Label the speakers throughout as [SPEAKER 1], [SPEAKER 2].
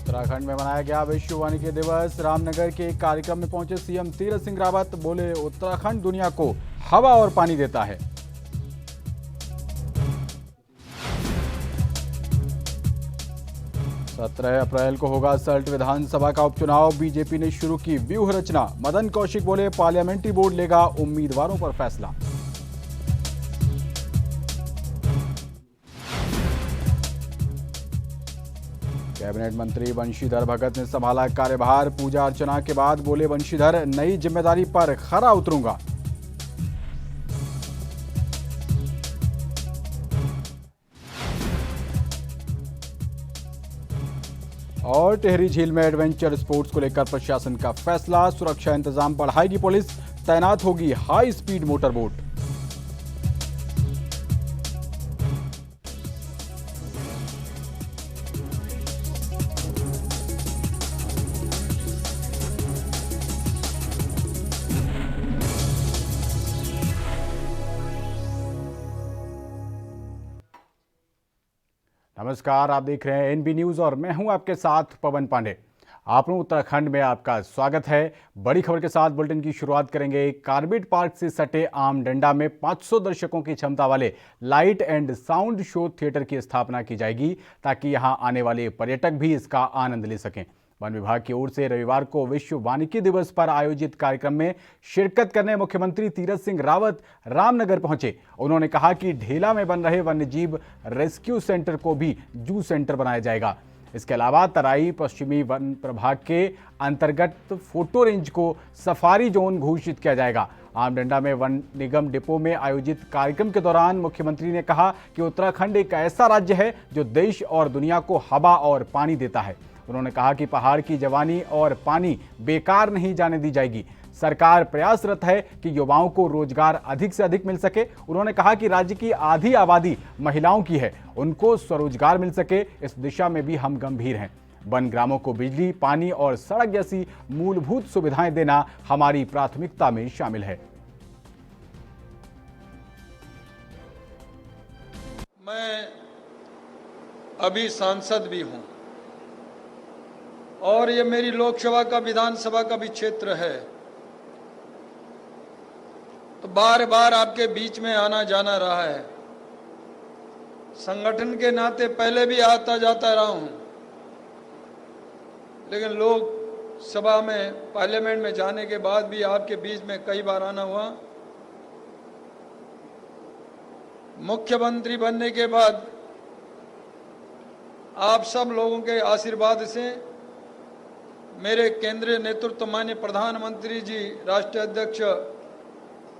[SPEAKER 1] उत्तराखंड में मनाया गया विश्व वानिकी दिवस। रामनगर के एक कार्यक्रम में पहुंचे सीएम तीरथ सिंह रावत। बोले, उत्तराखंड दुनिया को हवा और पानी देता है। 17 अप्रैल को होगा सल्ट विधानसभा का उपचुनाव। बीजेपी ने शुरू की व्यूह रचना। मदन कौशिक बोले, पार्लियामेंट्री बोर्ड लेगा उम्मीदवारों पर फैसला। कैबिनेट मंत्री बंशीधर भगत ने संभाला कार्यभार। पूजा अर्चना के बाद बोले बंशीधर, नई जिम्मेदारी पर खरा उतरूंगा। और टिहरी झील में एडवेंचर स्पोर्ट्स को लेकर प्रशासन का फैसला। सुरक्षा इंतजाम बढ़ाएगी पुलिस। तैनात होगी हाई स्पीड मोटर बोट। नमस्कार, आप देख रहे हैं एनबी न्यूज और मैं हूं आपके साथ पवन पांडे। आप लोग उत्तराखंड में आपका स्वागत है। बड़ी खबर के साथ बुलेटिन की शुरुआत करेंगे। कार्बेट पार्क से सटे आम डंडा में 500 दर्शकों की क्षमता वाले light and sound show theatre की स्थापना की जाएगी ताकि यहां आने वाले पर्यटक भी इसका आनंद ले सकें। वन विभाग की ओर से रविवार को विश्व वानिकी दिवस पर आयोजित कार्यक्रम में शिरकत करने मुख्यमंत्री तीरथ सिंह रावत रामनगर पहुंचे। उन्होंने कहा कि ढेला में बन रहे वन्यजीव रेस्क्यू सेंटर को भी जू सेंटर बनाया जाएगा। इसके अलावा तराई पश्चिमी वन प्रभाग के अंतर्गत फोटो रेंज को सफारी जोन घोषित किया जाएगा। आमडंडा में वन निगम डिपो में आयोजित कार्यक्रम के दौरान मुख्यमंत्री ने कहा कि उत्तराखंड एक ऐसा राज्य है जो देश और दुनिया को हवा और पानी देता है। उन्होंने कहा कि पहाड़ की जवानी और पानी बेकार नहीं जाने दी जाएगी। सरकार प्रयासरत है कि युवाओं को रोजगार अधिक से अधिक मिल सके। उन्होंने कहा कि राज्य की आधी आबादी महिलाओं की है, उनको स्वरोजगार मिल सके, इस दिशा में भी हम गंभीर हैं। वन ग्रामों को बिजली, पानी और सड़क जैसी मूलभूत सुविधाएं देना हमारी प्राथमिकता में शामिल है।
[SPEAKER 2] मैं अभी सांसद भी हूं और ये मेरी लोकसभा का, विधानसभा का भी क्षेत्र है, तो बार बार आपके बीच में आना जाना रहा है। संगठन के नाते पहले भी आता जाता रहा हूं, लेकिन लोकसभा में, पार्लियामेंट में जाने के बाद भी आपके बीच में कई बार आना हुआ। मुख्यमंत्री बनने के बाद आप सब लोगों के आशीर्वाद से मेरे केंद्रीय नेतृत्व, माननीय प्रधानमंत्री जी, राष्ट्रीय अध्यक्ष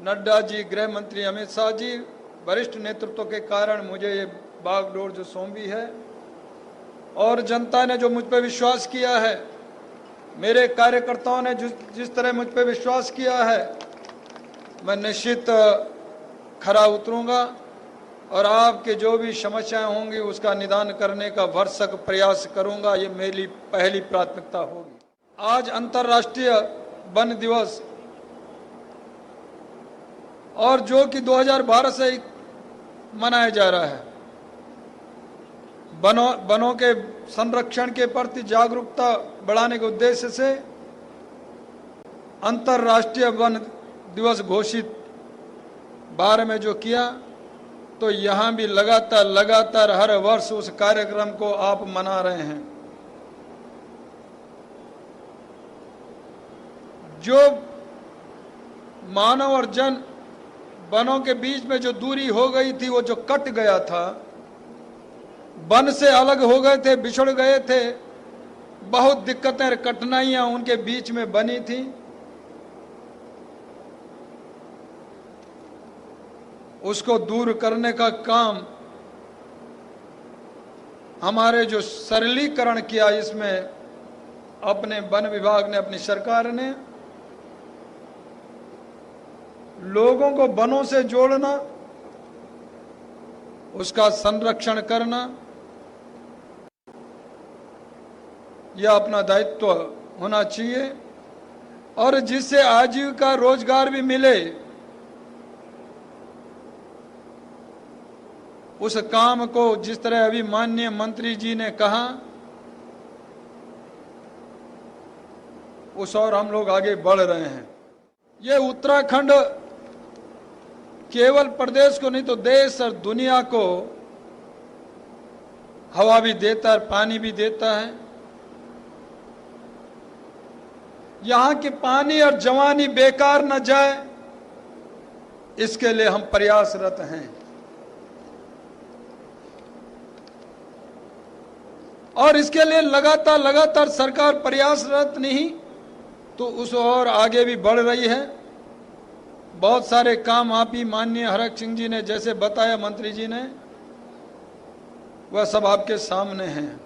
[SPEAKER 2] नड्डा जी, गृह मंत्री अमित शाह जी, वरिष्ठ नेतृत्व के कारण मुझे ये बागडोर जो सौंपी है और जनता ने जो मुझ पर विश्वास किया है, मेरे कार्यकर्ताओं ने जिस तरह मुझ पर विश्वास किया है, मैं निश्चित खरा उतरूंगा और आपके जो भी समस्याएं होंगी उसका निदान करने का भरसक प्रयास करूंगा। ये मेरी पहली प्राथमिकता होगी। आज अंतर्राष्ट्रीय वन दिवस और जो कि 2012 से मनाया जा रहा है, वनों के संरक्षण के प्रति जागरूकता बढ़ाने के उद्देश्य से अंतर्राष्ट्रीय वन दिवस घोषित 12 में जो किया, तो यहाँ भी लगातार हर वर्ष उस कार्यक्रम को आप मना रहे हैं। जो मानव और जन वनों के बीच में जो दूरी हो गई थी, वो जो कट गया था, वन से अलग हो गए थे, बिछड़ गए थे, बहुत दिक्कतें और कठिनाइयां उनके बीच में बनी थी। उसको दूर करने का काम हमारे जो सरलीकरण किया, इसमें अपने वन विभाग ने, अपनी सरकार ने लोगों को वनों से जोड़ना, उसका संरक्षण करना, यह अपना दायित्व होना चाहिए और जिससे आजीविका, रोजगार भी मिले, उस काम को जिस तरह अभी माननीय मंत्री जी ने कहा उस ओर हम लोग आगे बढ़ रहे हैं। ये उत्तराखंड केवल प्रदेश को नहीं तो देश और दुनिया को हवा भी देता है, पानी भी देता है। यहां की पानी और जवानी बेकार न जाए, इसके लिए हम प्रयासरत हैं। और इसके लिए लगातार सरकार प्रयासरत नहीं तो उस और आगे भी बढ़ रही है। बहुत सारे काम आप ही माननीय हरक सिंह जी ने जैसे बताया, मंत्री जी ने, वह सब आपके सामने हैं।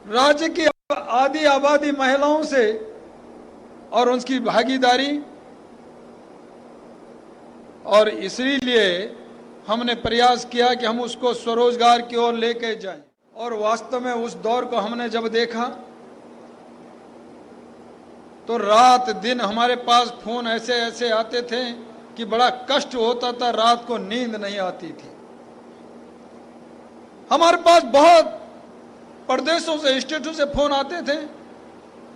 [SPEAKER 2] राज्य की आधी आबादी महिलाओं से और उनकी भागीदारी, और इसीलिए हमने प्रयास किया कि हम उसको स्वरोजगार की ओर लेके जाएं। और वास्तव में उस दौर को हमने जब देखा तो रात दिन हमारे पास फोन ऐसे ऐसे आते थे कि बड़ा कष्ट होता था, रात को नींद नहीं आती थी। हमारे पास बहुत प्रदेशों से, स्टेटों से फोन आते थे,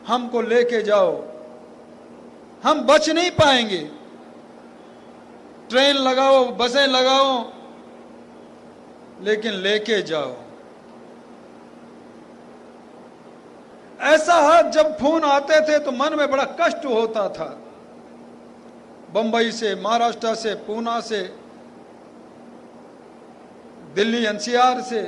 [SPEAKER 2] हमको लेके जाओ, हम बच नहीं पाएंगे, ट्रेन लगाओ, बसें लगाओ, लेकिन लेके जाओ। ऐसा जब फोन आते थे तो मन में बड़ा कष्ट होता था। बंबई से, महाराष्ट्र से, पूना से, दिल्ली एनसीआर से,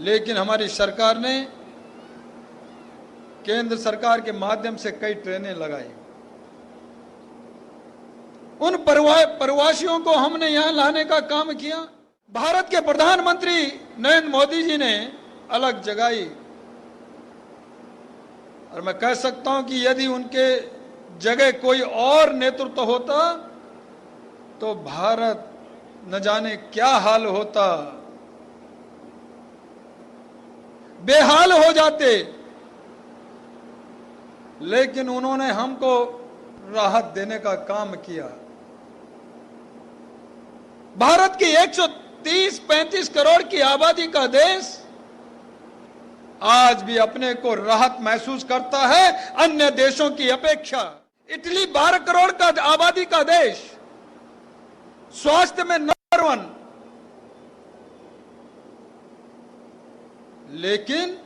[SPEAKER 2] लेकिन हमारी सरकार ने केंद्र सरकार के माध्यम से कई ट्रेनें लगाई। उन प्रवासियों को हमने यहां लाने का काम किया। भारत के प्रधानमंत्री नरेंद्र मोदी जी ने अलग जगाई, और मैं कह सकता हूं कि यदि उनके जगह कोई और नेतृत्व होता तो भारत न जाने क्या हाल होता, बेहाल हो जाते। लेकिन उन्होंने हमको राहत देने का काम किया। भारत की 130-35 करोड़ की आबादी का देश आज भी अपने को राहत महसूस करता है अन्य देशों की अपेक्षा। इटली 12 करोड़ का आबादी का देश, स्वास्थ्य में नंबर 1, लेकिन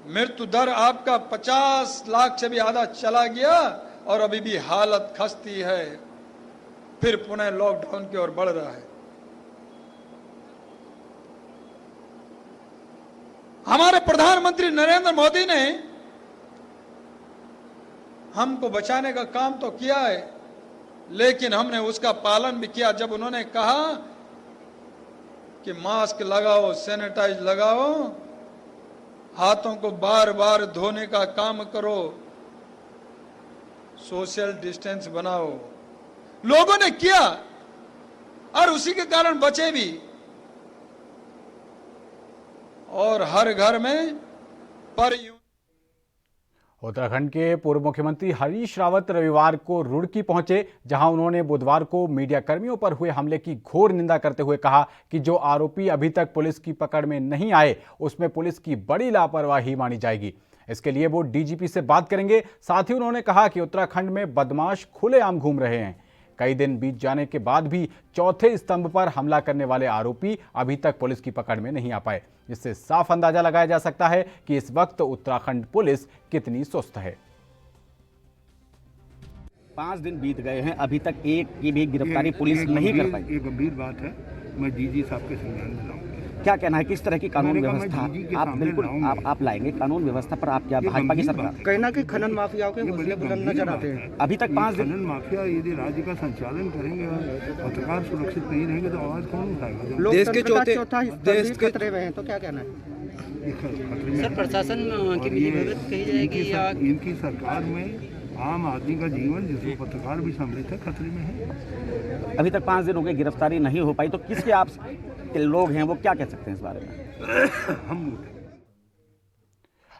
[SPEAKER 2] मृत्यु दर आपका 50 लाख से भी आधा चला गया और अभी भी हालत खस्ती है। फिर पुनः लॉकडाउन की ओर बढ़ रहा है। हमारे प्रधानमंत्री नरेंद्र मोदी ने हमको बचाने का काम तो किया है, लेकिन हमने उसका पालन भी किया। जब उन्होंने कहा कि मास्क लगाओ, सैनिटाइज लगाओ, हाथों को बार बार धोने का काम करो, सोशल डिस्टेंस बनाओ, लोगों ने किया और उसी के कारण बचे भी। और हर घर में
[SPEAKER 1] उत्तराखंड के पूर्व मुख्यमंत्री हरीश रावत रविवार को रुड़की पहुंचे, जहां उन्होंने बुधवार को मीडिया कर्मियों पर हुए हमले की घोर निंदा करते हुए कहा कि जो आरोपी अभी तक पुलिस की पकड़ में नहीं आए, उसमें पुलिस की बड़ी लापरवाही मानी जाएगी। इसके लिए वो डीजीपी से बात करेंगे। साथ ही उन्होंने कहा कि उत्तराखंड में बदमाश खुलेआम घूम रहे हैं। कई दिन बीत जाने के बाद भी चौथे स्तंभ पर हमला करने वाले आरोपी अभी तक पुलिस की पकड़ में नहीं आ पाए, जिससे साफ अंदाजा लगाया जा सकता है कि इस वक्त उत्तराखंड पुलिस कितनी सुस्त है।
[SPEAKER 3] 5 दिन बीत गए हैं, अभी तक एक की भी गिरफ्तारी पुलिस नहीं कर पाई।
[SPEAKER 4] ये गंभीर बात है, मैं डीजी साहब के संज्ञान में लाऊंगा।
[SPEAKER 3] क्या कहना है, किस तरह की कानून व्यवस्था आप बिल्कुल आप लाएंगे? कानून व्यवस्था पर आप क्या, भाजपा की सरकार
[SPEAKER 5] कहना कि खनन माफियाओं के हौसले बुलंद नजर आते हैं।
[SPEAKER 3] अभी तक 5 दिन
[SPEAKER 4] खनन माफिया यदि राज्य का संचालन करेंगे और पत्रकार सुरक्षित नहीं रहेंगे तो आवाज कौन उठाएगा?
[SPEAKER 5] देश के चौथा देश के खतरे में हैं, तो क्या कहना है?
[SPEAKER 6] सर, प्रशासन की मिलीभगत कही जाएगी या
[SPEAKER 4] इनकी सरकार में आम आदमी का जीवन, जिसमें पत्रकार भी सम्मिलित है, खतरे में है।
[SPEAKER 3] अभी तक 5 दिन हो गए, गिरफ्तारी नहीं हो पाई, तो किसके आप के लोग हैं वो क्या कह सकते हैं इस बारे में?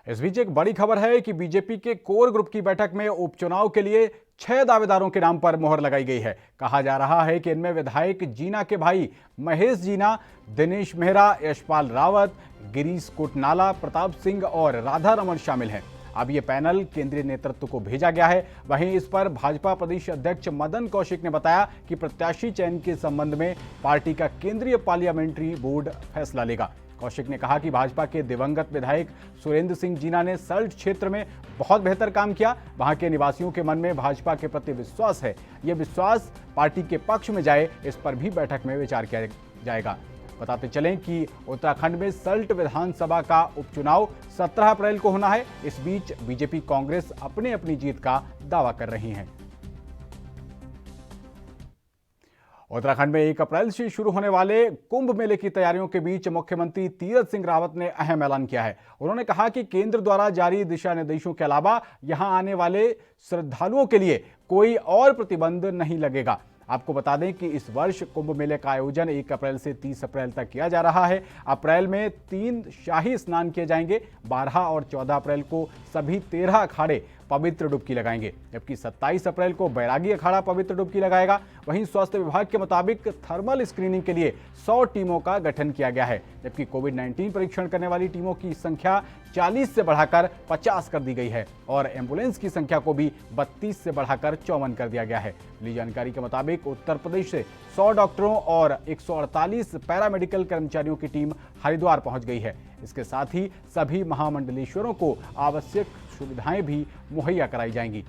[SPEAKER 1] इस बीच एक बड़ी खबर है कि बीजेपी के कोर ग्रुप की बैठक में उपचुनाव के लिए 6 दावेदारों के नाम पर मोहर लगाई गई है। कहा जा रहा है कि इनमें विधायक जीना के भाई महेश जीना, दिनेश मेहरा, यशपाल रावत, गिरीश कोटनाला, प्रताप सिंह और राधा रमन शामिल हैं। अब ये पैनल केंद्रीय नेतृत्व को भेजा गया है। वहीं इस पर भाजपा प्रदेश अध्यक्ष मदन कौशिक ने बताया कि प्रत्याशी चयन के संबंध में पार्टी का केंद्रीय पार्लियामेंट्री बोर्ड फैसला लेगा। कौशिक ने कहा कि भाजपा के दिवंगत विधायक सुरेंद्र सिंह जीना ने सल्ट क्षेत्र में बहुत बेहतर काम किया। वहां के निवासियों के मन में भाजपा के प्रति विश्वास है। ये विश्वास पार्टी के पक्ष में जाए, इस पर भी बैठक में विचार किया जाएगा। बताते चलें कि उत्तराखंड में सल्ट विधानसभा का उपचुनाव 17 अप्रैल को होना है। इस बीच बीजेपी, कांग्रेस अपनी जीत का दावा कर रही हैं। उत्तराखंड में 1 अप्रैल से शुरू होने वाले कुंभ मेले की तैयारियों के बीच मुख्यमंत्री तीरथ सिंह रावत ने अहम ऐलान किया है। उन्होंने कहा कि केंद्र द्वारा जारी दिशा निर्देशों के अलावा यहां आने वाले श्रद्धालुओं के लिए कोई और प्रतिबंध नहीं लगेगा। आपको बता दें कि इस वर्ष कुंभ मेले का आयोजन 1 अप्रैल से 30 अप्रैल तक किया जा रहा है। अप्रैल में 3 शाही स्नान किए जाएंगे। 12 और 14 अप्रैल को सभी 13 अखाड़े पवित्र डुबकी लगाएंगे, जबकि 27 अप्रैल को बैरागी अखाड़ा पवित्र डुबकी लगाएगा। वहीं स्वास्थ्य विभाग के मुताबिक थर्मल स्क्रीनिंग के लिए 100 टीमों का गठन किया गया है, जबकि कोविड-19 परीक्षण करने वाली टीमों की संख्या 40 से बढ़ाकर 50 कर दी गई है और एम्बुलेंस की संख्या को भी 32 से बढ़ाकर 54 कर दिया गया है। मिली जानकारी के मुताबिक उत्तर प्रदेश से 100 डॉक्टरों और 148 पैरामेडिकल कर्मचारियों की टीम हरिद्वार पहुंच गई है। इसके साथ ही सभी महामंडलेश्वरों को आवश्यक सुविधाएं भी मुहैया कराई जाएंगी।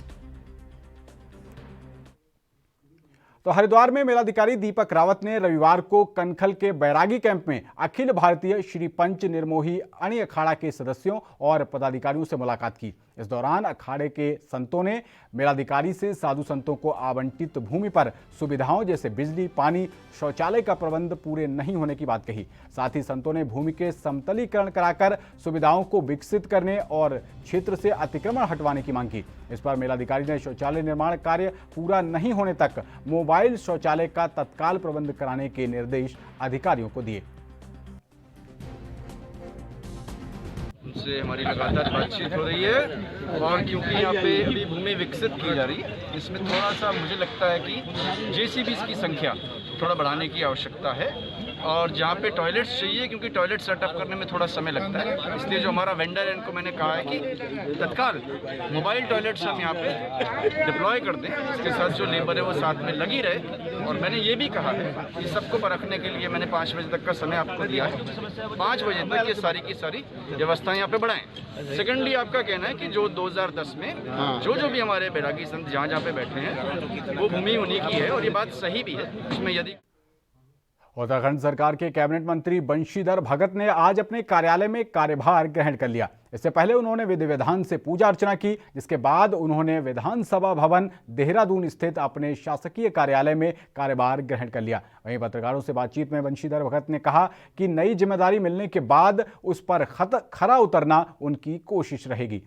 [SPEAKER 1] तो हरिद्वार में मेलाधिकारी दीपक रावत ने रविवार को कनखल के बैरागी कैंप में अखिल भारतीय श्री पंच निर्मोही अणि अखाड़ा के सदस्यों और पदाधिकारियों से मुलाकात की। इस दौरान अखाड़े के संतों ने मेलाधिकारी से साधु संतों को आवंटित भूमि पर सुविधाओं जैसे बिजली, पानी, शौचालय का प्रबंध पूरे नहीं होने की बात कही। साथ ही संतों ने भूमि के समतलीकरण कराकर सुविधाओं को विकसित करने और क्षेत्र से अतिक्रमण हटवाने की मांग की। इस पर मेलाधिकारी ने शौचालय निर्माण कार्य पूरा नहीं होने तक मोबाइल शौचालय का तत्काल प्रबंध कराने के निर्देश अधिकारियों को दिए।
[SPEAKER 7] उनसे हमारी लगातार बातचीत हो रही है और क्योंकि यहाँ पे अभी भूमि विकसित की जा रही है, इसमें थोड़ा सा मुझे लगता है कि जेसीबीज की संख्या थोड़ा बढ़ाने की आवश्यकता है और जहाँ पे टॉयलेट्स चाहिए, क्योंकि टॉयलेट सेटअप करने में थोड़ा समय लगता है, इसलिए जो हमारा वेंडर है इनको मैंने कहा है कि तत्काल मोबाइल टॉयलेट्स हम यहाँ पे डिप्लॉय कर दें। इसके साथ जो लेबर है वो साथ में लगी रहे और मैंने ये भी कहा है कि सबको परखने के लिए मैंने 5 बजे तक का समय आपको दिया है। 5 बजे तक ये सारी की सारी व्यवस्थाएं यहाँ पे बढ़ाएं। सेकेंडली आपका कहना है कि जो 2010 में जो भी हमारे बैरागी संत जहाँ पे बैठे हैं वो भूमि उन्हीं की है और ये बात सही भी है। उसमें यदि
[SPEAKER 1] उत्तराखंड सरकार के कैबिनेट मंत्री बंशीधर भगत ने आज अपने कार्यालय में कार्यभार ग्रहण कर लिया। इससे पहले उन्होंने विधि विधान से पूजा अर्चना की, जिसके बाद उन्होंने विधानसभा भवन देहरादून स्थित अपने शासकीय कार्यालय में कार्यभार ग्रहण कर लिया। वहीं पत्रकारों से बातचीत में बंशीधर भगत ने कहा कि नई जिम्मेदारी मिलने के बाद उस पर खरा उतरना उनकी कोशिश रहेगी।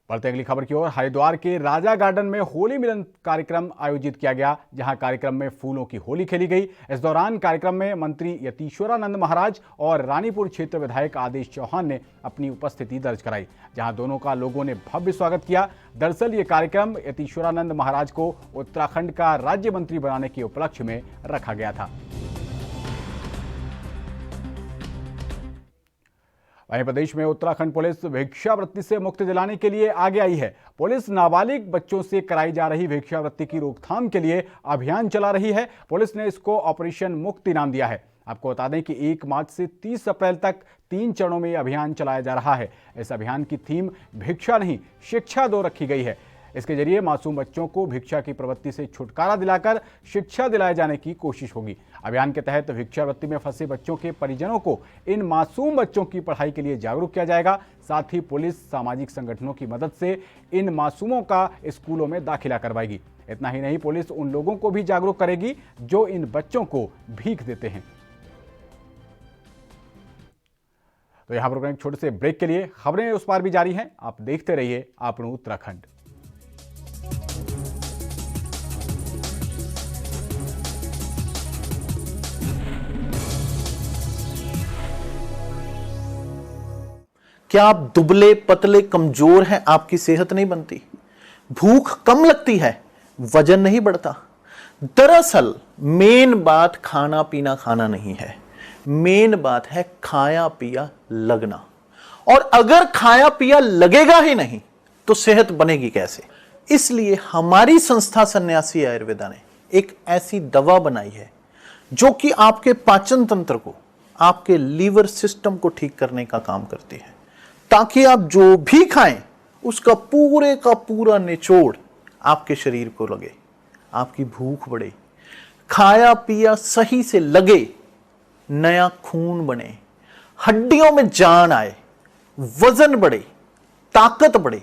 [SPEAKER 1] बढ़ते अगली खबर की ओर। हरिद्वार के राजा गार्डन में होली मिलन कार्यक्रम आयोजित किया गया, जहां कार्यक्रम में फूलों की होली खेली गई। इस दौरान कार्यक्रम में मंत्री यतीश्वरानंद महाराज और रानीपुर क्षेत्र विधायक आदेश चौहान ने अपनी उपस्थिति दर्ज कराई, जहां दोनों का लोगों ने भव्य स्वागत किया। दरअसल ये कार्यक्रम यतीश्वरानंद महाराज को उत्तराखंड का राज्य मंत्री बनाने के उपलक्ष्य में रखा गया था। वहीं प्रदेश में उत्तराखंड पुलिस भिक्षावृत्ति से मुक्ति दिलाने के लिए आगे आई है। पुलिस नाबालिग बच्चों से कराई जा रही भिक्षावृत्ति की रोकथाम के लिए अभियान चला रही है। पुलिस ने इसको ऑपरेशन मुक्ति नाम दिया है। आपको बता दें कि 1 मार्च से 30 अप्रैल तक 3 चरणों में यह अभियान चलाया जा रहा है। इस अभियान की थीम भिक्षा नहीं शिक्षा दो रखी गई है। इसके जरिए मासूम बच्चों को भिक्षा की प्रवृत्ति से छुटकारा दिलाकर शिक्षा दिलाए जाने की कोशिश होगी। अभियान के तहत भिक्षावृत्ति में फंसे बच्चों के परिजनों को इन मासूम बच्चों की पढ़ाई के लिए जागरूक किया जाएगा। साथ ही पुलिस सामाजिक संगठनों की मदद से इन मासूमों का स्कूलों में दाखिला करवाएगी। इतना ही नहीं, पुलिस उन लोगों को भी जागरूक करेगी जो इन बच्चों को भीख देते हैं। तो यहां पर एक छोटे से ब्रेक के लिए खबरें उस पार भी जारी हैं। आप देखते रहिए आपनू उत्तराखंड।
[SPEAKER 8] क्या आप दुबले पतले कमजोर हैं, आपकी सेहत नहीं बनती? भूख कम लगती है, वजन नहीं बढ़ता? दरअसल मेन बात खाना पीना खाना नहीं है, मेन बात है खाया पिया लगना। और अगर खाया पिया लगेगा ही नहीं तो सेहत बनेगी कैसे? इसलिए हमारी संस्था सन्यासी आयुर्वेदा ने एक ऐसी दवा बनाई है जो कि आपके पाचन तंत्र को, आपके लीवर सिस्टम को ठीक करने का काम करती है, ताकि आप जो भी खाएं उसका पूरे का पूरा निचोड़ आपके शरीर को लगे, आपकी भूख बढ़े, खाया पिया सही से लगे, नया खून बने, हड्डियों में जान आए, वजन बढ़े, ताकत बढ़े,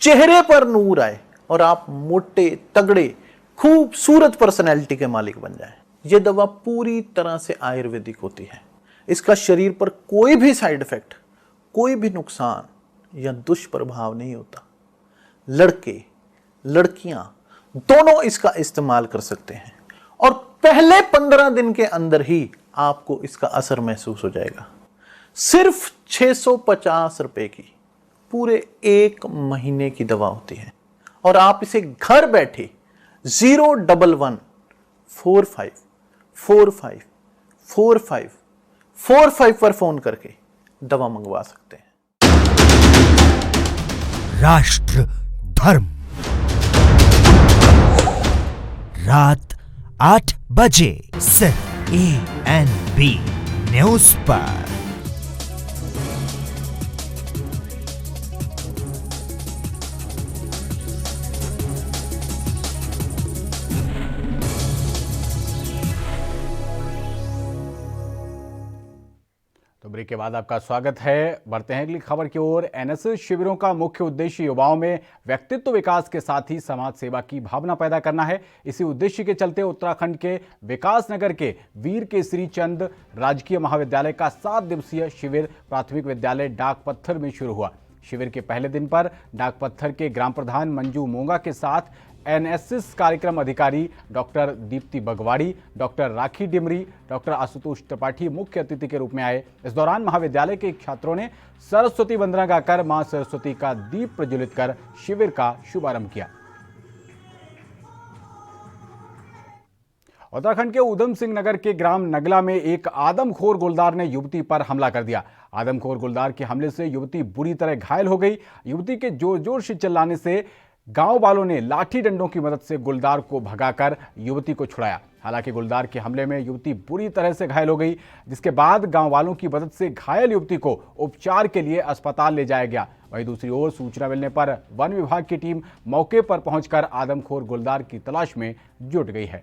[SPEAKER 8] चेहरे पर नूर आए और आप मोटे तगड़े खूबसूरत पर्सनैलिटी के मालिक बन जाएं। यह दवा पूरी तरह से आयुर्वेदिक होती है। इसका शरीर पर कोई भी साइड इफेक्ट, कोई भी नुकसान या दुष्प्रभाव नहीं होता। लड़के लड़कियां दोनों इसका इस्तेमाल कर सकते हैं और पहले 15 दिन के अंदर ही आपको इसका असर महसूस हो जाएगा। सिर्फ 650 रुपए की पूरे 1 महीने की दवा होती है और आप इसे घर बैठे 01145454545 पर फोन करके दवा मंगवा सकते हैं।
[SPEAKER 9] राष्ट्र धर्म, रात 8 बजे सिर्फ ANB न्यूज पर।
[SPEAKER 1] तो ब्रेक के बाद आपका स्वागत है। बढ़ते हैं अगली खबर की ओर। एनएसएस शिविरों का मुख्य उद्देश्य युवाओं में व्यक्तित्व विकास के साथ ही समाज सेवा की भावना पैदा करना है। इसी उद्देश्य के चलते उत्तराखंड के विकास नगर के वीर केसरी चंद राजकीय महाविद्यालय का 7 दिवसीय शिविर प्राथमिक विद्यालय डाक पत्थर में शुरू हुआ। शिविर के पहले दिन पर डाक पत्थर के ग्राम प्रधान मंजू मोंगा के साथ एनएसएस कार्यक्रम अधिकारी डॉक्टर दीप्ति बगवाड़ी, डॉक्टर राखी डिमरी, डॉक्टर आशुतोष त्रिपाठी मुख्य अतिथि के रूप में आए। इस दौरान महाविद्यालय के छात्रों ने सरस्वती वंदना गाकर मां सरस्वती का दीप प्रज्वलित कर शिविर का शुभारंभ किया। उत्तराखंड के उधम सिंह नगर के ग्राम नगला में एक आदमखोर गुलदार ने युवती पर हमला कर दिया। आदमखोर गुलदार के हमले से युवती बुरी तरह घायल हो गई। युवती के जोर जोर से चिल्लाने से गांव वालों ने लाठी डंडों की मदद से गुलदार को भगाकर युवती को छुड़ाया। हालांकि गुलदार के हमले में युवती बुरी तरह से घायल हो गई, जिसके बाद गांव वालों की मदद से घायल युवती को उपचार के लिए अस्पताल ले जाया गया। वहीं दूसरी ओर सूचना मिलने पर वन विभाग की टीम मौके पर पहुंचकर आदमखोर गुलदार की तलाश में जुट गई है।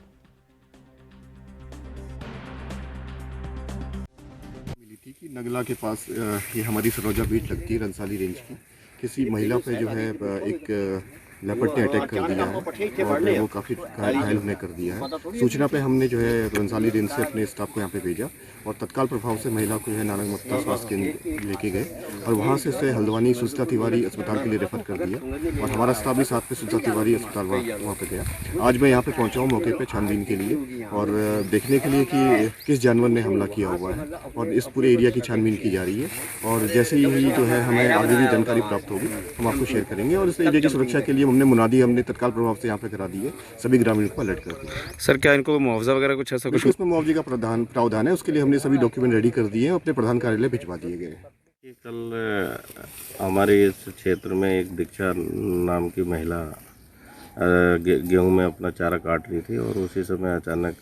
[SPEAKER 10] मिली थी कि नगला के पास ये हमारी सरोजा बीट लगती है रंसाली रेंज की, किसी महिला पे जो है एक लेपर्ड ने अटैक कर दिया है और वो काफ़ी घायल हमने कर दिया है। सूचना पे हमने जो है रंसाली रेंज से अपने स्टाफ को यहाँ पे भेजा और तत्काल प्रभाव से महिला को जो है नारंग मत्ता स्वास्थ्य केंद्र लेके गए और वहाँ से उसे हल्द्वानी सुचता तिवारी अस्पताल के लिए रेफर कर दिया और हमारा स्टाफ भी साथ में सुचता तिवारी अस्पताल वहाँ पे गया। आज मैं यहाँ पे पहुँचा हूँ मौके पे छानबीन के लिए और देखने के लिए कि किस जानवर ने हमला किया हुआ है और इस पूरे एरिया की छानबीन की जा रही है और जैसे ही जो है हमें आगे भी जानकारी प्राप्त होगी हम आपको शेयर करेंगे। और इस एरिया की सुरक्षा के लिए हमने मुनादी तत्काल प्रभाव से यहाँ पे करा दी है, सभी ग्रामीणों को अलर्ट कर दिया।
[SPEAKER 11] सर क्या इनको मुआवजा वगैरह कुछ ऐसा कुछ?
[SPEAKER 10] इसमें मुआवजे का प्रावधान है, उसके लिए हमने सभी डॉक्यूमेंट रेडी कर दिए हैं, अपने प्रधान कार्यालय भिजवा दिए गए।
[SPEAKER 11] कल हमारे इस क्षेत्र में एक दीक्षा नाम की महिला गेहूं में अपना चारा काट रही थी और उसी समय अचानक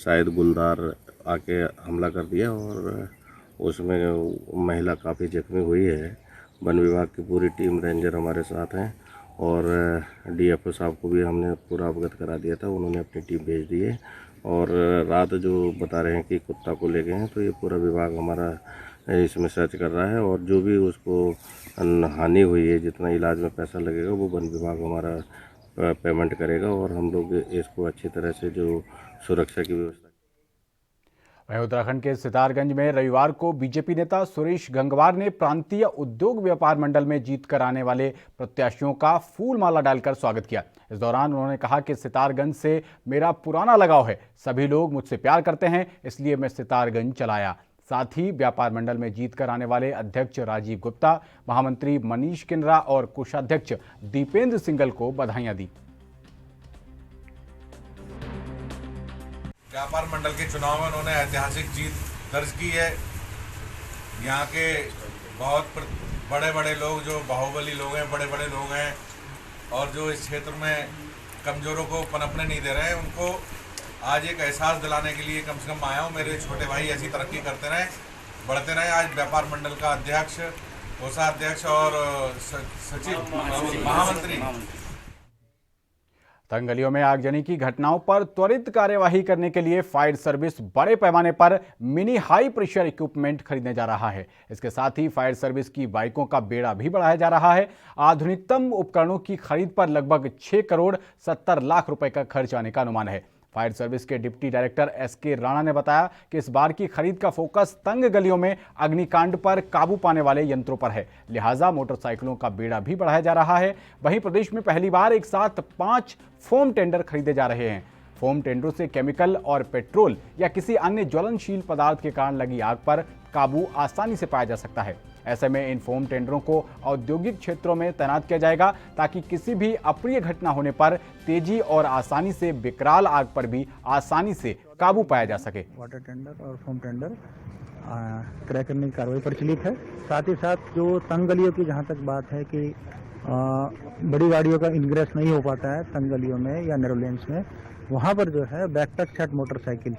[SPEAKER 11] शायद गुलदार आके हमला कर दिया और उसमें महिला काफ़ी जख्मी हुई है। वन विभाग की पूरी टीम रेंजर हमारे साथ हैं और डीएफओ साहब को भी हमने पूरा अवगत करा दिया था, उन्होंने अपनी टीम भेज दी है। और रात जो बता रहे हैं कि कुत्ता को ले गए हैं, तो ये पूरा विभाग हमारा इसमें सर्च कर रहा है और जो भी उसको हानि हुई है, जितना इलाज में पैसा लगेगा वो वन विभाग हमारा पेमेंट करेगा और हम लोग इसको अच्छी तरह से जो सुरक्षा की व्यवस्था।
[SPEAKER 1] वहीं उत्तराखंड के सितारगंज में रविवार को बीजेपी नेता सुरेश गंगवार ने प्रांतीय उद्योग व्यापार मंडल में जीत कर आने वाले प्रत्याशियों का फूल माला डालकर स्वागत किया। इस दौरान उन्होंने कहा कि सितारगंज से मेरा पुराना लगाव है, सभी लोग मुझसे प्यार करते हैं, इसलिए मैं सितारगंज चलाया। साथ ही व्यापार मंडल में जीतकर आने वाले अध्यक्ष राजीव गुप्ता, महामंत्री मनीष किनरा और कोषाध्यक्ष दीपेंद्र सिंगल को बधाइयां दी।
[SPEAKER 12] व्यापार मंडल के चुनाव में उन्होंने ऐतिहासिक जीत दर्ज की है। यहाँ के बहुत बड़े बड़े लोग, जो बाहुबली लोग हैं, बड़े बड़े लोग हैं और जो इस क्षेत्र में कमजोरों को पनपने नहीं दे रहे हैं, उनको आज एक एहसास दिलाने के लिए कम से कम आया हूँ। मेरे छोटे भाई ऐसी तरक्की करते रहें, बढ़ते रहें। आज व्यापार मंडल का अध्यक्ष, कोषाध्यक्ष और सचिव, महामंत्री।
[SPEAKER 1] तंग गलियों में आगजनी की घटनाओं पर त्वरित कार्यवाही करने के लिए फायर सर्विस बड़े पैमाने पर मिनी हाई प्रेशर इक्विपमेंट खरीदने जा रहा है। इसके साथ ही फायर सर्विस की बाइकों का बेड़ा भी बढ़ाया जा रहा है। आधुनिकतम उपकरणों की खरीद पर लगभग 6 करोड़ 70 लाख रुपए का खर्च आने का अनुमान है। फायर सर्विस के डिप्टी डायरेक्टर एसके राणा ने बताया कि इस बार की खरीद का फोकस तंग गलियों में अग्निकांड पर काबू पाने वाले यंत्रों पर है, लिहाजा मोटरसाइकिलों का बेड़ा भी बढ़ाया जा रहा है। वहीं प्रदेश में पहली बार एक साथ 5 फोम टेंडर खरीदे जा रहे हैं। फोम टेंडरों से केमिकल और पेट्रोल या किसी अन्य ज्वलनशील पदार्थ के कारण लगी आग पर काबू आसानी से पाया जा सकता है। ऐसे में इन फोम टेंडरों को औद्योगिक क्षेत्रों में तैनात किया जाएगा ताकि किसी भी अप्रिय घटना होने पर तेजी और आसानी से विकराल आग पर भी आसानी से काबू पाया जा सके।
[SPEAKER 5] वाटर टेंडर और फोम टेंडर क्रय करने की कार्रवाई प्रचलित है। साथ ही साथ जो तंग गलियों की जहाँ तक बात है कि बड़ी गाड़ियों का इनग्रेस नहीं हो पाता है तंग गलियों में या नैरो लेन्स में, वहाँ पर जो है बैकपैक सेट मोटरसाइकिल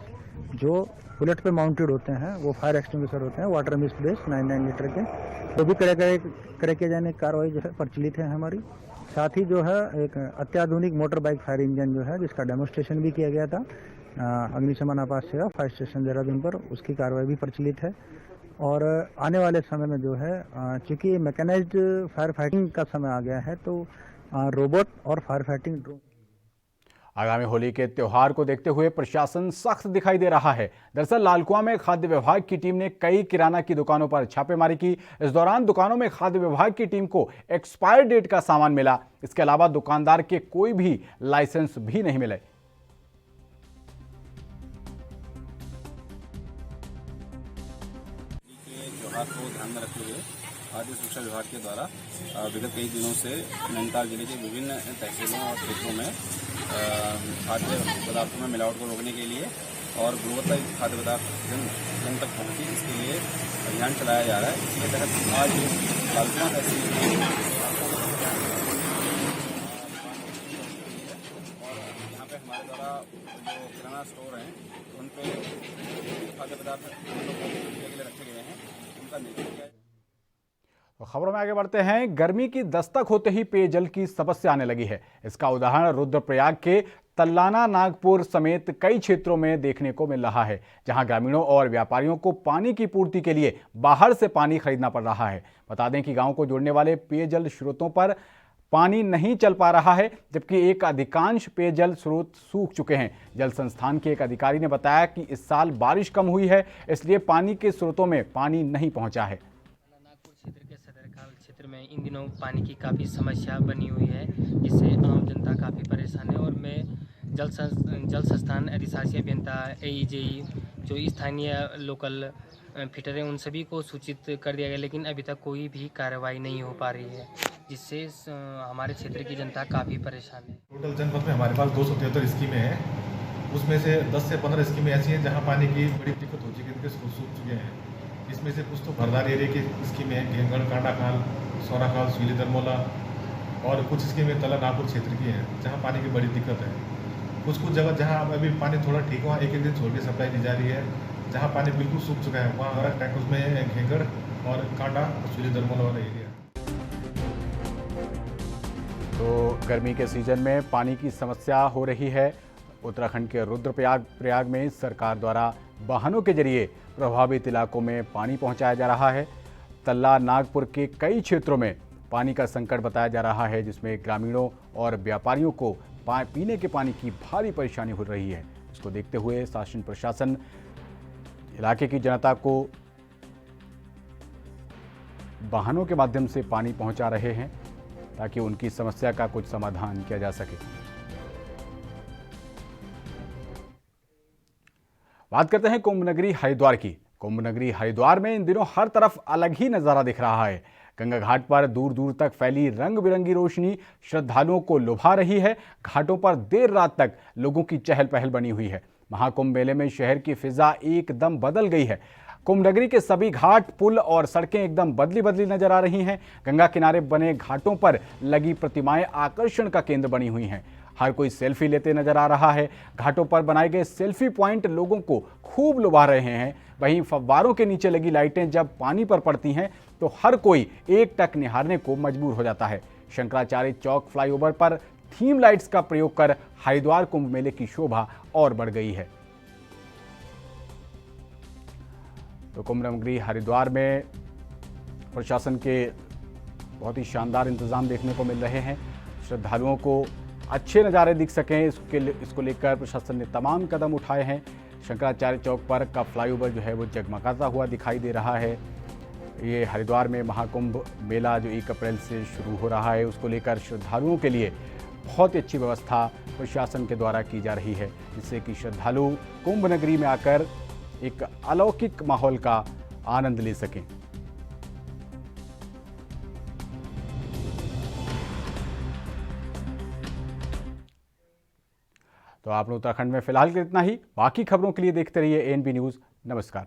[SPEAKER 5] जो बुलेट पे माउंटेड होते हैं, वो फायर एक्सटिंग्विशर होते हैं, वाटर मिस्ट बेस्ड 9 लीटर के, तो भी क्रय किए जाने की कार्रवाई जो है प्रचलित है हमारी। साथ ही जो है एक अत्याधुनिक मोटर बाइक फायर इंजन जो है, जिसका डेमोन्स्ट्रेशन भी किया गया था अग्निशमन आपात सेवा फायर स्टेशन देहरादून पर, उसकी कार्रवाई भी प्रचलित है। और आने वाले समय में जो है, चूंकि मैकेनाइज्ड फायर फाइटिंग का समय आ गया है, तो रोबोट और फायर फाइटिंग ड्रोन।
[SPEAKER 1] आगामी होली के त्योहार को देखते हुए प्रशासन सख्त दिखाई दे रहा है। दरअसल लालकुआं में खाद्य विभाग की टीम ने कई किराना की दुकानों पर छापेमारी की। इस दौरान दुकानों में खाद्य विभाग की टीम को एक्सपायर डेट का सामान मिला। इसके अलावा दुकानदार के कोई भी लाइसेंस भी नहीं मिले।
[SPEAKER 13] त्योहार को ध्यान में रखते हुए खाद्य सुरक्षा विभाग के द्वारा विगत कई दिनों से नैनीताल जिले के विभिन्न तहसीलों और क्षेत्रों में खाद्य पदार्थों में मिलावट को रोकने के लिए और गुणवत्तायुक्त खाद्य पदार्थ जन तक पहुँचे, इसके लिए अभियान चलाया जा रहा है। इसके तहत आज लालकुआं तहसील और यहाँ पे हमारे द्वारा जो किराना स्टोर हैं उन पे खाद्य पदार्थ के लिए रखे गए हैं, उनका निरीक्षण किया।
[SPEAKER 1] खबरों में आगे बढ़ते हैं। गर्मी की दस्तक होते ही पेयजल की समस्या आने लगी है। इसका उदाहरण रुद्रप्रयाग के तल्लाना नागपुर समेत कई क्षेत्रों में देखने को मिल रहा है, जहां ग्रामीणों और व्यापारियों को पानी की पूर्ति के लिए बाहर से पानी खरीदना पड़ रहा है। बता दें कि गांव को जोड़ने वाले पेयजल स्रोतों पर पानी नहीं चल पा रहा है, जबकि एक अधिकांश पेयजल स्रोत सूख चुके हैं। जल संस्थान के एक अधिकारी ने बताया कि इस साल बारिश कम हुई है, इसलिए पानी के स्रोतों में पानी नहीं पहुंचा है।
[SPEAKER 6] क्षेत्र में इन दिनों पानी की काफ़ी समस्या बनी हुई है, जिससे आम जनता काफ़ी परेशान है। और मैं जल संस्थान अधिशासी अभियंता AEJE जो स्थानीय लोकल फिटर हैं, उन सभी को सूचित कर दिया गया, लेकिन अभी तक कोई भी कार्रवाई नहीं हो पा रही है, जिससे हमारे क्षेत्र की जनता काफ़ी परेशान है।
[SPEAKER 14] टोटल जनपद में हमारे पास 273 स्कीमें हैं, उसमें से 10 से 15 स्कीमें ऐसी हैं जहाँ पानी की बड़ी दिक्कत हो चुकी है, इनके सूख चुके हैं। इसमें से कुछ तो भरदार एरिया की स्कीमें हैं, घेंगड़, कांडाखाल, सोनाखाल, सुईली दरमोला, और कुछ स्कीमें तला नागपुर क्षेत्र की हैं जहाँ पानी की बड़ी दिक्कत है। कुछ जगह जहाँ अभी पानी थोड़ा ठीक हुआ, एक दिन छोड़ के सप्लाई दी जा रही है। जहाँ पानी बिल्कुल सूख चुका है वहाँ हमारा टैंक उसमें घेंगड़ और कांडा और सुईली दरमोला वाला एरिया।
[SPEAKER 1] तो गर्मी के सीजन में पानी की समस्या हो रही है। उत्तराखंड के रुद्रप्रयाग में सरकार द्वारा वाहनों के जरिए प्रभावित इलाकों में पानी पहुंचाया जा रहा है। तल्ला नागपुर के कई क्षेत्रों में पानी का संकट बताया जा रहा है, जिसमें ग्रामीणों और व्यापारियों को पीने के पानी की भारी परेशानी हो रही है। इसको देखते हुए शासन प्रशासन इलाके की जनता को वाहनों के माध्यम से पानी पहुंचा रहे हैं ताकि उनकी समस्या का कुछ समाधान किया जा सके। बात करते हैं कुंभ नगरी हरिद्वार की, कुंभ नगरी हरिद्वार में इन दिनों हर तरफ अलग ही नज़ारा दिख रहा है। गंगा घाट पर दूर दूर तक फैली रंग बिरंगी रोशनी श्रद्धालुओं को लुभा रही है। घाटों पर देर रात तक लोगों की चहल पहल बनी हुई है। महाकुंभ मेले में शहर की फिजा एकदम बदल गई है। कुंभ नगरी के सभी घाट, पुल और सड़कें एकदम बदली बदली नजर आ रही हैं। गंगा किनारे बने घाटों पर लगी प्रतिमाएं आकर्षण का केंद्र बनी हुई हैं। हर कोई सेल्फी लेते नजर आ रहा है। घाटों पर बनाए गए सेल्फी पॉइंट लोगों को खूब लुभा रहे हैं। वहीं फव्वारों के नीचे लगी लाइटें जब पानी पर पड़ती हैं तो हर कोई एक टक निहारने को मजबूर हो जाता है। शंकराचार्य चौक फ्लाईओवर पर थीम लाइट्स का प्रयोग कर हरिद्वार कुंभ मेले की शोभा और बढ़ गई है। तो कुंभ नगरी हरिद्वार में प्रशासन के बहुत ही शानदार इंतजाम देखने को मिल रहे हैं। श्रद्धालुओं को अच्छे नज़ारे दिख सकें इसको लेकर प्रशासन ने तमाम कदम उठाए हैं। शंकराचार्य चौक पर का फ्लाईओवर जो है वो जगमगाता हुआ दिखाई दे रहा है। ये हरिद्वार में महाकुंभ मेला जो 1 अप्रैल से शुरू हो रहा है उसको लेकर श्रद्धालुओं के लिए बहुत ही अच्छी व्यवस्था प्रशासन के द्वारा की जा रही है, जिससे कि श्रद्धालु कुंभ नगरी में आकर एक अलौकिक माहौल का आनंद ले सकें। तो आप लोग उत्तराखंड में फिलहाल के इतना ही। बाकी खबरों के लिए देखते रहिए ANB न्यूज़। नमस्कार।